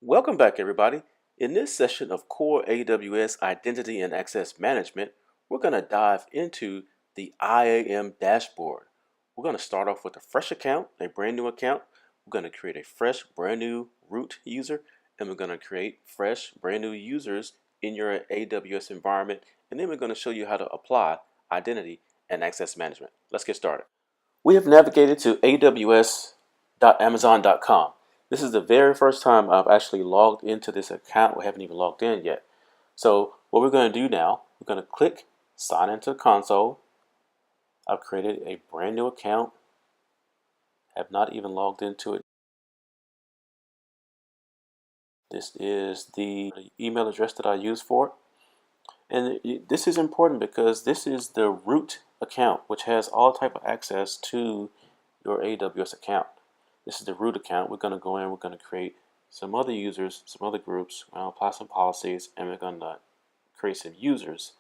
Welcome back, everybody. In this session of Core AWS Identity and Access Management, we're going to dive into the IAM Dashboard. We're going to start off with a fresh account, a brand new account. We're going to create a fresh, brand new root user, and we're going to create fresh, brand new users in your AWS environment. And then we're going to show you how to apply identity and access management. Let's get started. We have navigated to aws.amazon.com. This is the very first time I've actually logged into this account. We haven't even logged in yet. So what we're going to do now, we're going to click sign into the console. I've created a brand new account. Have not even logged into it. This is the email address that I use for it. And this is important because this is the root account, which has all type of access to your AWS account. This is the root account. We're going to go in, we're going to create some other users, some other groups, apply some policies, and we're going to create some users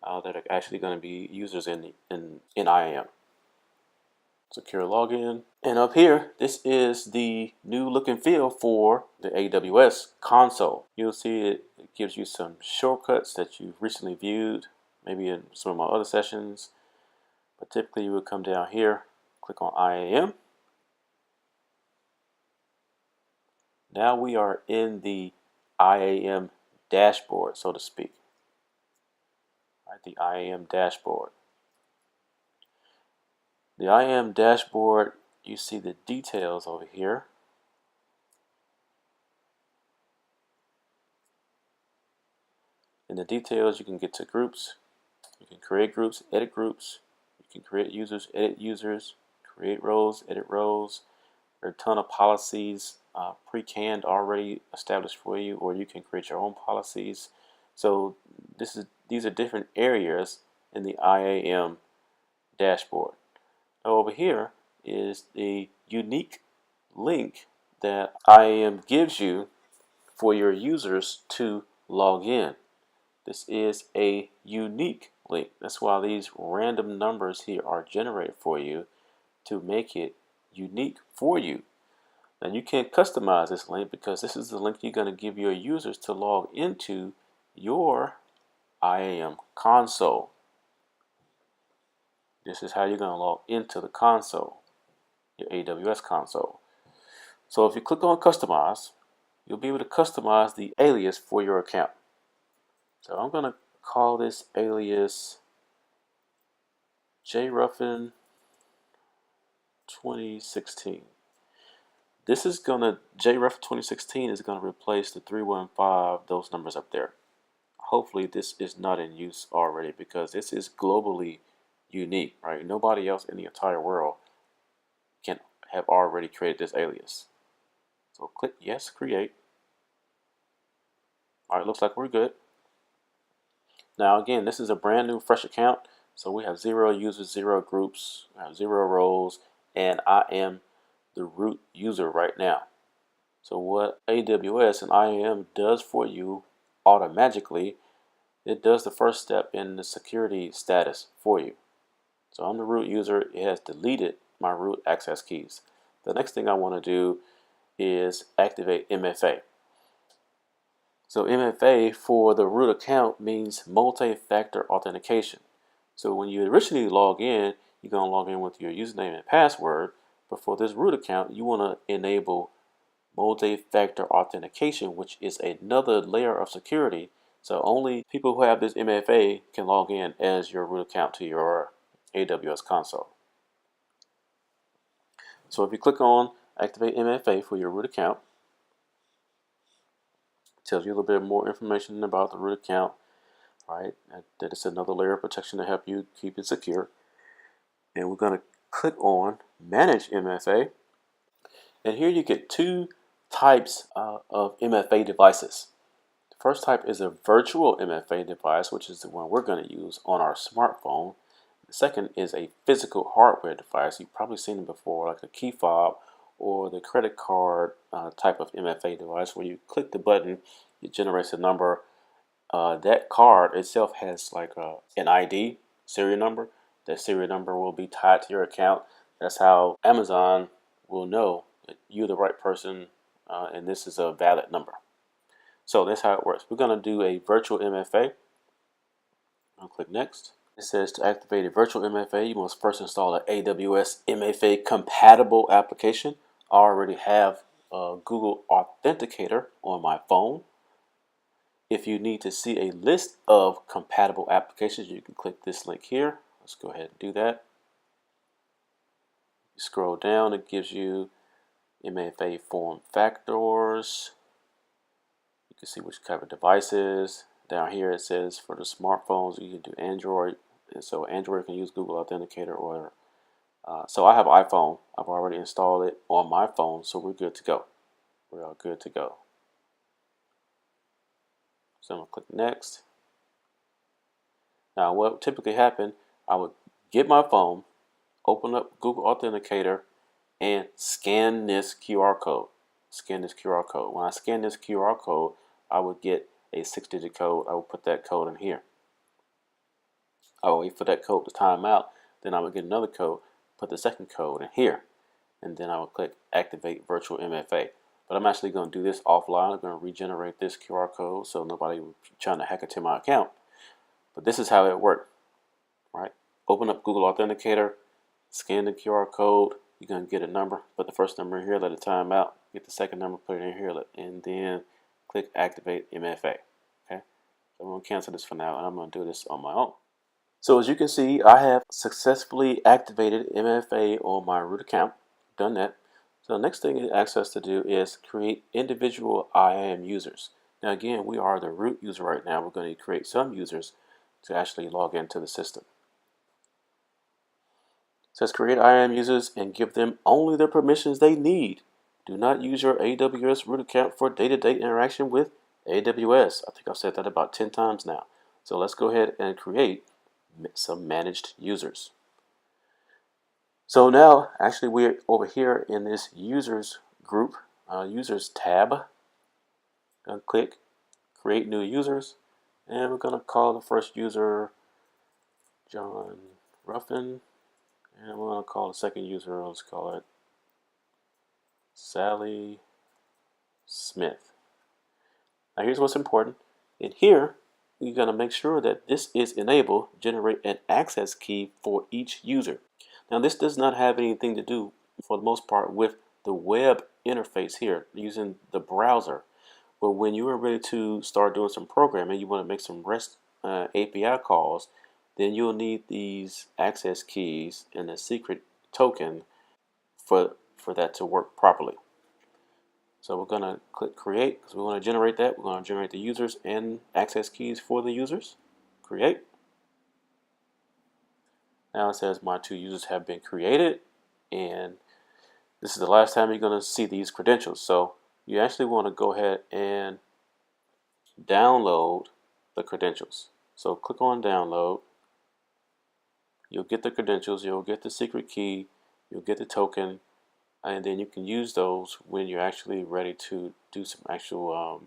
that are actually going to be users in IAM. Secure login. And up here, this is the new look and feel for the AWS console. You'll see it gives you some shortcuts that you've recently viewed, maybe in some of my other sessions. But typically you would come down here, click on IAM. Now we are in the IAM dashboard, so to speak. Right, the IAM dashboard. The IAM dashboard, you see the details over here. In the details, you can get to groups. You can create groups, edit groups. You can create users, edit users, create roles, edit roles. There are a ton of policies pre-canned already established for you, or you can create your own policies. So these are different areas in the IAM dashboard. Now over here is the unique link that IAM gives you for your users to log in. This is a unique link. That's why these random numbers here are generated for you to make it unique for you. Now you can't customize this link because this is the link you're going to give your users to log into your IAM console. This is how you're going to log into the console, your AWS console. So if you click on customize, you'll be able to customize the alias for your account. So I'm going to call this alias Ruffin 2016. This is going to, Ruffin 2016 is going to replace the 315, those numbers up there. Hopefully this is not in use already because this is globally unique, right? Nobody else in the entire world can have already created this alias. So click yes, create. All right, looks like we're good. Now again, this is a brand new fresh account. So we have 0 users, 0 groups, 0 roles, and I am the root user right now. So what AWS and IAM does for you automatically, it does the first step in the security status for you. So I'm the root user. It has deleted my root access keys. The next thing I want to do is activate MFA. So MFA for the root account means multi-factor authentication. So when you originally log in, you're going to log in with your username and password. But for this root account, you want to enable multi-factor authentication, which is another layer of security. So only people who have this MFA can log in as your root account to your AWS console. So if you click on activate MFA for your root account, it tells you a little bit more information about the root account, right? That it's another layer of protection to help you keep it secure. And we're going to click on manage MFA. And here you get 2 types of MFA devices. The first type is a virtual MFA device, which is the one we're going to use on our smartphone. The second is a physical hardware device. You've probably seen them before, like a key fob or the credit card type of MFA device where you click the button, it generates a number. That card itself has like an ID, serial number. That serial number will be tied to your account. That's how Amazon will know that you're the right person and this is a valid number. So that's how it works. We're going to do a virtual MFA. I'll click next. It says to activate a virtual MFA, you must first install an AWS MFA compatible application. I already have a Google Authenticator on my phone. If you need to see a list of compatible applications, you can click this link here. Let's go ahead and do that. You scroll down, it gives you MFA form factors. You can see which type of devices. Down here it says for the smartphones you can do Android, and so Android can use Google Authenticator, or so I have iPhone. I've already installed it on my phone, so we're good to go. We're all good to go. So I'm gonna click next. Now what typically happen, I would get my phone, open up Google Authenticator, and scan this QR code. Scan this QR code. When I scan this QR code, I would get a 6-digit code. I will put that code in here. I will wait for that code to time out. Then I would get another code, put the second code in here, and then I will click Activate Virtual MFA. But I'm actually going to do this offline. I'm going to regenerate this QR code so nobody will be trying to hack into my account. But this is how it worked. Right? Open up Google Authenticator, scan the QR code. You're going to get a number. Put the first number in here, let it time out. Get the second number, put it in here, and then click Activate MFA. Okay? So I'm going to cancel this for now, and I'm going to do this on my own. So as you can see, I have successfully activated MFA on my root account. Done that. So the next thing it asks us to do is create individual IAM users. Now again, we are the root user right now. We're going to create some users to actually log into the system. It says create IAM users and give them only the permissions they need. Do not use your AWS root account for day-to-day interaction with AWS. I think I've said that about 10 times now. So let's go ahead and create some managed users. So now, actually, we're over here in this users group, users tab. Gonna click create new users, and we're gonna call the first user John Ruffin, and we're gonna call the second user, let's call it Sally Smith. Now here's what's important. In here, you're gonna make sure that this is enabled, generate an access key for each user. Now this does not have anything to do, for the most part, with the web interface here, using the browser. But when you are ready to start doing some programming, you want to make some REST API calls, then you'll need these access keys and a secret token for that to work properly. So we're going to click create because we want to generate that. We're going to generate the users and access keys for the users. Create. Now it says my 2 users have been created, and this is the last time you're going to see these credentials. So you actually want to go ahead and download the credentials. So click on download. You'll get the credentials, you'll get the secret key, you'll get the token, and then you can use those when you're actually ready to do some actual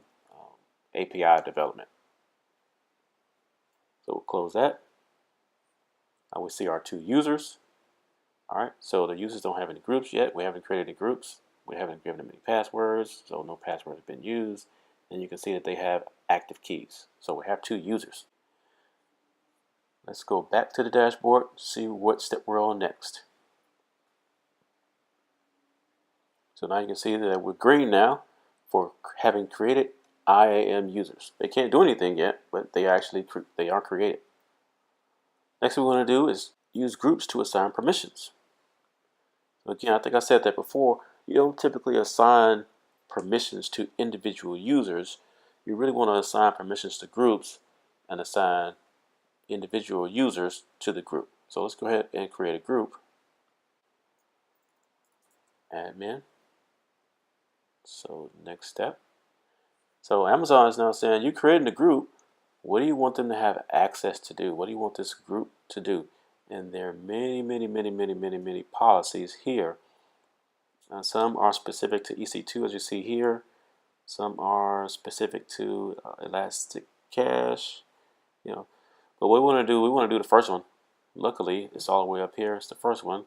API development. So we'll close that. Now we see our 2 users. Alright, so the users don't have any groups yet. We haven't created any groups. We haven't given them any passwords, so no passwords have been used. And you can see that they have active keys. So we have 2 users. Let's go back to the dashboard, see what step we're on next. So now you can see that we're green now for having created IAM users. They can't do anything yet, but they are created. Next thing we want to do is use groups to assign permissions. So again, I think I said that before. You don't typically assign permissions to individual users. You really want to assign permissions to groups and assign individual users to the group. So let's go ahead and create a group. Admin. So next step. So Amazon is now saying you created a group. What do you want them to have access to do? What do you want this group to do? And there are many policies here. Some are specific to EC2, as you see here. Some are specific to Elastic Cache. But what we want to do the first one. Luckily, it's all the way up here. It's the first one.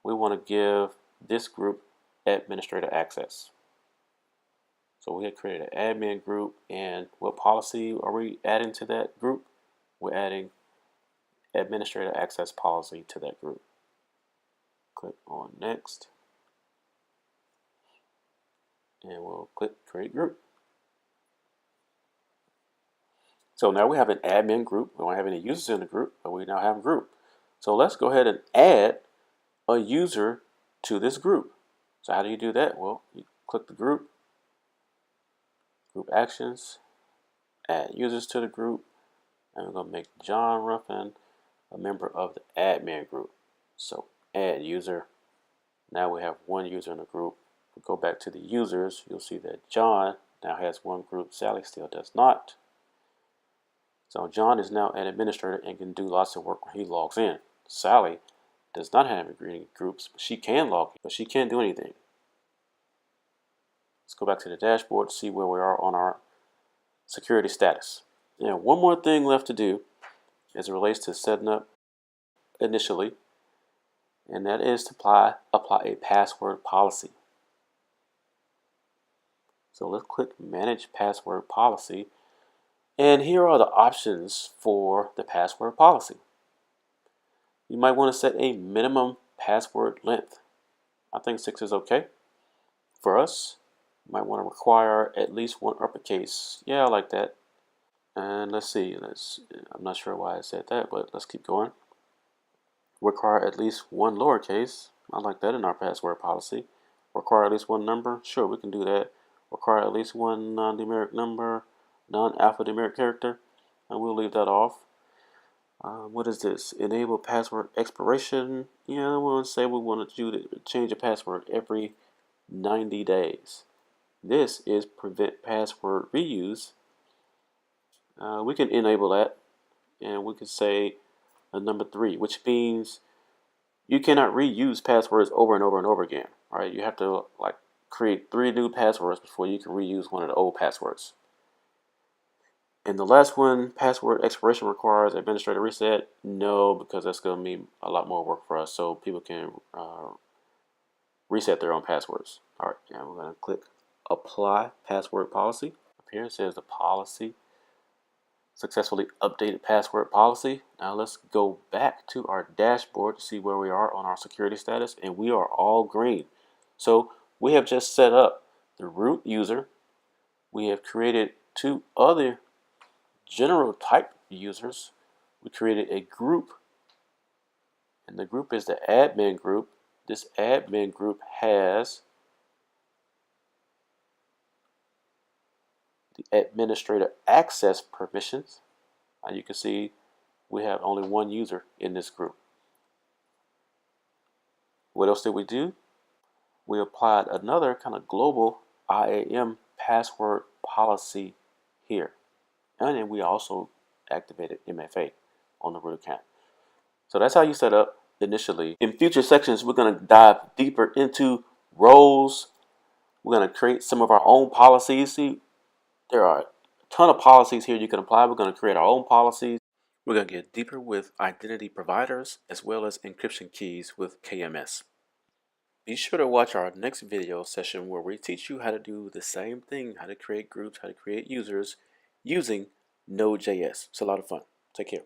We want to give this group administrator access. So we have created an admin group, and what policy are we adding to that group? We're adding administrator access policy to that group. Click on next, and we'll click create group. So now we have an admin group. We don't have any users in the group, but we now have a group. So let's go ahead and add a user to this group. So how do you do that? Well, you click the group actions, add users to the group, and we're going to make John Ruffin a member of the admin group. So add user. Now we have one user in the group. If we go back to the users, you'll see that John now has one group. Sally still does not. So John is now an administrator and can do lots of work when he logs in. Sally does not have any groups, but she can log in, but she can't do anything. Let's go back to the dashboard to see where we are on our security status. Now, one more thing left to do as it relates to setting up initially, and that is to apply a password policy. So let's click Manage Password Policy, and here are the options for the password policy. You might want to set a minimum password length. I think 6 is okay. For us, you might want to require at least one uppercase. Yeah, I like that. And let's see, I'm not sure why I said that, but let's keep going. Require at least one lowercase. I like that in our password policy. Require at least one number. Sure, we can do that. Require at least one non-numeric number, non-alphanumeric character, and we'll leave that off. What is this? Enable password expiration. Yeah, I want to say we want to change a password every 90 days. This is prevent password reuse. We can enable that, and we can say number 3, which means you cannot reuse passwords over and over and over again. All right, you have to create 3 new passwords before you can reuse one of the old passwords. And the last one, password expiration requires administrator reset. No, because that's going to mean a lot more work for us, so people can reset their own passwords. All right, now we're going to click Apply Password Policy. Up here it says the policy successfully updated password policy. Now let's go back to our dashboard to see where we are on our security status, and we are all green. So we have just set up the root user. We have created 2 other general type users. We created a group, and the group is the admin group. This admin group has the administrator access permissions. And you can see we have only one user in this group. What else did we do? We applied another kind of global IAM password policy here. And then we also activated MFA on the root account. So that's how you set up initially. In future sections, we're going to dive deeper into roles. We're going to create some of our own policies. See, there are a ton of policies here you can apply. We're going to create our own policies. We're going to get deeper with identity providers as well as encryption keys with KMS. Be sure to watch our next video session where we teach you how to do the same thing, how to create groups, how to create users using Node.js. It's a lot of fun. Take care.